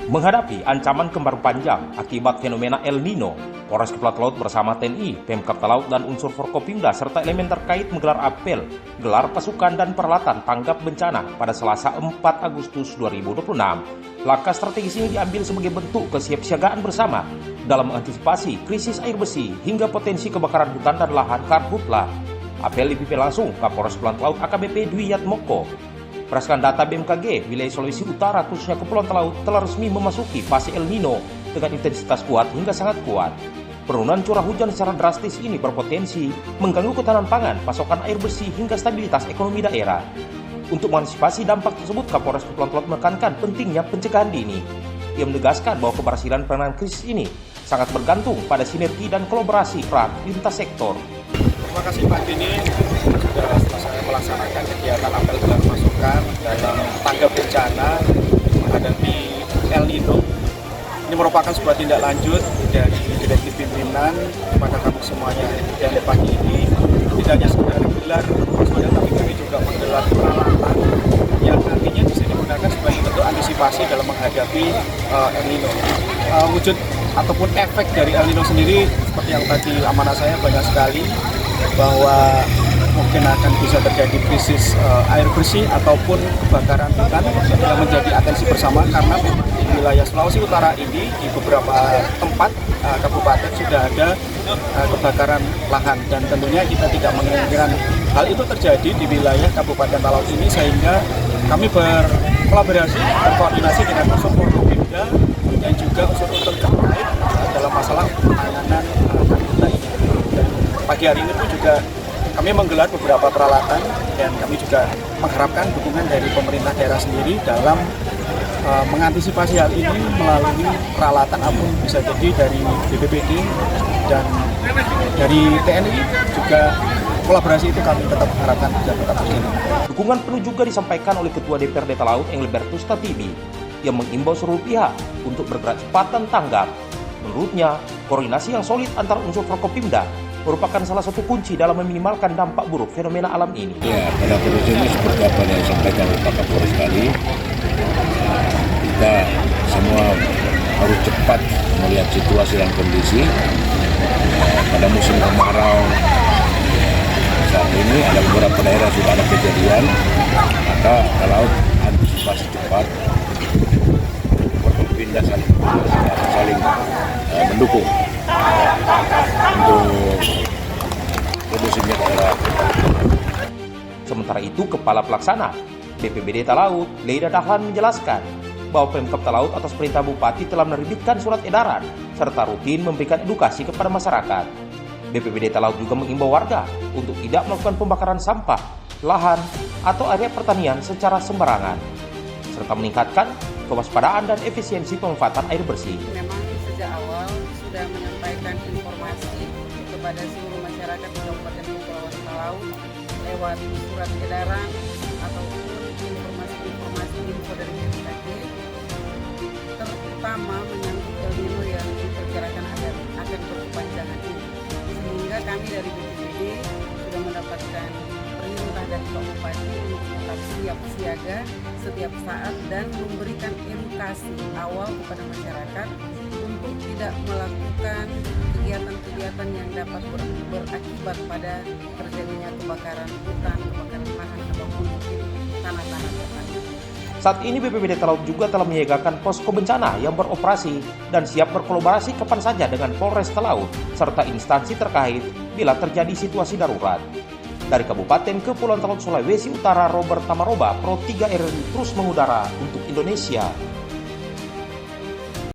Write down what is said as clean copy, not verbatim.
Menghadapi ancaman kembar panjang akibat fenomena El Nino, Polres Kepulauan Talaut bersama TNI, Pemkab Talaut dan unsur Forkopimda serta elemen terkait menggelar apel, gelar pasukan dan peralatan tanggap bencana pada Selasa 4 Agustus 2026. Langkah strategis ini diambil sebagai bentuk kesiapsiagaan bersama dalam mengantisipasi krisis air bersih hingga potensi kebakaran hutan dan lahan karhutla. Apel dipimpin langsung Kapolres Kepulauan Talaut AKBP Dwi Yatmoko. Berdasarkan data BMKG, wilayah Sulawesi Utara khususnya Kepulauan Talaut telah resmi memasuki fase El Nino dengan intensitas kuat hingga sangat kuat. Penurunan curah hujan secara drastis ini berpotensi mengganggu ketahanan pangan, pasokan air bersih hingga stabilitas ekonomi daerah. Untuk mengantisipasi dampak tersebut, Kapolres Kepulauan Talaut menekankan pentingnya pencegahan dini. Ia menegaskan bahwa keberhasilan penanganan krisis ini sangat bergantung pada sinergi dan kolaborasi peran lintas sektor. Terima kasih Pak Dini sudah selesai melaksanakan kegiatan apel gelar pasukan dalam tanggap bencana menghadapi El Nino. Ini merupakan sebuah tindak lanjut dari direktif pimpinan kepada kami semuanya. Dan pagi ini tidak hanya sekedar gelar pasukan, tapi kami juga menggelar peralatan yang nantinya bisa digunakan sebagai bentuk antisipasi dalam menghadapi El Nino. Wujud ataupun efek dari El Nino sendiri seperti yang tadi amanah saya banyak sekali, bahwa mungkin akan bisa terjadi krisis air bersih ataupun kebakaran hutan yang menjadi atensi bersama, karena di wilayah Sulawesi Utara ini di beberapa tempat kabupaten sudah ada kebakaran lahan, dan tentunya kita tidak menginginkan hal itu terjadi di wilayah Kabupaten Talaut ini, sehingga kami berkolaborasi, berkoordinasi dengan unsur Forkopimda dan juga unsur-unsur terkait dalam masalah penanganan karhutla ini. Dan pagi hari ini pun juga kami menggelar beberapa peralatan, dan kami juga mengharapkan dukungan dari pemerintah daerah sendiri dalam mengantisipasi hal ini melalui peralatan apapun, bisa jadi dari BPBD dan dari TNI juga. Kolaborasi itu kami tetap harapkan bisa tetap berjalan. Dukungan penuh juga disampaikan oleh Ketua DPRD Talaut Engelbertus Tatibi yang mengimbau seluruh pihak untuk bergerak cepat dan tanggap. Menurutnya, koordinasi yang solid antar unsur Forkopimda merupakan salah satu kunci dalam meminimalkan dampak buruk fenomena alam ini. Ya, pada prinsipnya seperti apa yang disampaikan oleh Pak Kapolres tadi, kita semua harus cepat melihat situasi dan kondisi. Pada musim kemarau saat ini ada beberapa daerah sudah ada kejadian, maka kalau antisipasi cepat, Forkopimda saling mendukung untuk kondusifnya daerah. Sementara itu, Kepala Pelaksana BPBD Talaut, Leida Dahlan menjelaskan bahwa Pemkab Talaut atas perintah Bupati telah menerbitkan surat edaran serta rutin memberikan edukasi kepada masyarakat. BPBD Talaut juga mengimbau warga untuk tidak melakukan pembakaran sampah, lahan, atau area pertanian secara sembarangan, serta meningkatkan kewaspadaan dan efisiensi pemanfaatan air bersih. Memang sejak awal sudah menyampaikan informasi kepada seluruh masyarakat di Kabupaten Kepulauan Talaut lewat surat edaran ataupun informasi info dari BMKG, terutama menyangkut El Nino yang diperkirakan akan berkepanjangan ini. Sehingga kami dari BPBD sudah mendapatkan perintah dari Pak Bupati untuk tetap siap siaga setiap saat dan memberikan edukasi awal kepada masyarakat untuk tidak melakukan kegiatan-kegiatan yang dapat berakibat pada terjadinya kebakaran hutan, kebakaran lahan, ataupun mungkin tanah-tanah pertanian. Saat ini BPBD Talaut juga telah menyiagakan posko bencana yang beroperasi dan siap berkolaborasi kapan saja dengan Polres Talaut serta instansi terkait bila terjadi situasi darurat. Dari Kabupaten Kepulauan Talaut Sulawesi Utara, Robert Tamaroba, Pro 3 RRI terus mengudara untuk Indonesia.